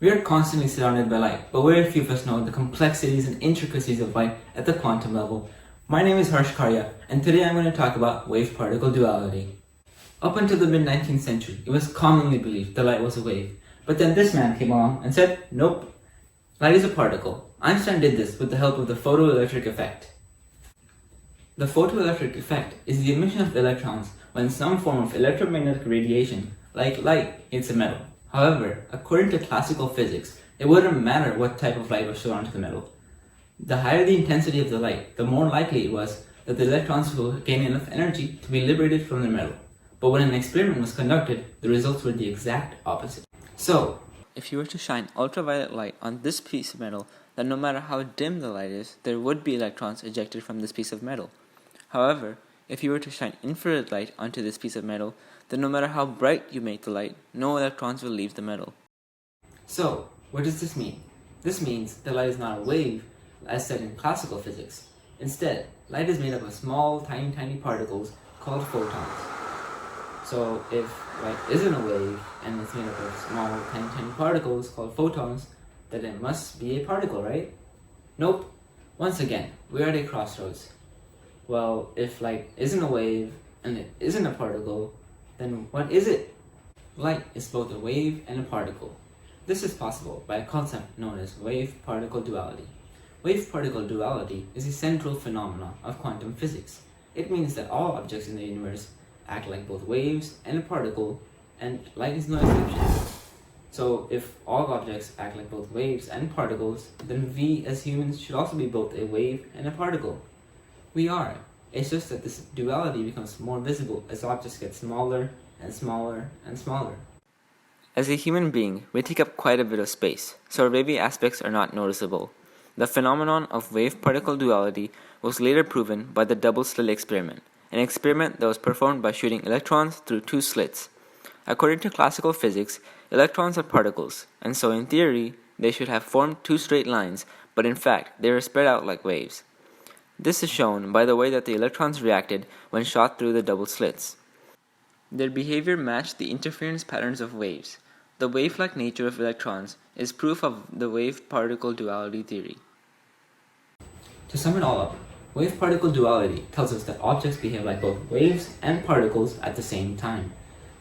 We are constantly surrounded by light, but very few of us know the complexities and intricacies of light at the quantum level. My name is Karia, and today I'm going to talk about wave-particle duality. Up until the mid-19th century, it was commonly believed that light was a wave, but then this man came along and said, nope, light is a particle. Einstein did this with the help of the photoelectric effect. The photoelectric effect is the emission of electrons when some form of electromagnetic radiation, like light, hits a metal. However, according to classical physics, it wouldn't matter what type of light was shown onto the metal. The higher the intensity of the light, the more likely it was that the electrons will gain enough energy to be liberated from the metal. But when an experiment was conducted, the results were the exact opposite. So, if you were to shine ultraviolet light on this piece of metal, then no matter how dim the light is, there would be electrons ejected from this piece of metal. However, if you were to shine infrared light onto this piece of metal, then no matter how bright you make the light, no electrons will leave the metal. So, what does this mean? This means that light is not a wave, as said in classical physics. Instead, light is made up of small, tiny particles called photons. So, if light isn't a wave, and it's made up of small, tiny particles called photons, then it must be a particle, right? Nope. Once again, we're at a crossroads. Well, if light isn't a wave, and it isn't a particle, then what is it? Light is both a wave and a particle. This is possible by a concept known as wave-particle duality. Wave-particle duality is a central phenomenon of quantum physics. It means that all objects in the universe act like both waves and a particle, and light is no exception. So if all objects act like both waves and particles, then we as humans should also be both a wave and a particle. We are. It's just that this duality becomes more visible as objects get smaller and smaller and smaller. As a human being, we take up quite a bit of space, so our wavy aspects are not noticeable. The phenomenon of wave-particle duality was later proven by the double slit experiment, an experiment that was performed by shooting electrons through two slits. According to classical physics, electrons are particles, and so in theory, they should have formed two straight lines, but in fact, they were spread out like waves. This is shown by the way that the electrons reacted when shot through the double slits. Their behavior matched the interference patterns of waves. The wave-like nature of electrons is proof of the wave-particle duality theory. To sum it all up, wave-particle duality tells us that objects behave like both waves and particles at the same time.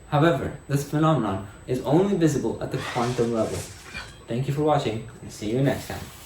However, this phenomenon is only visible at the quantum level. Thank you for watching, and see you next time.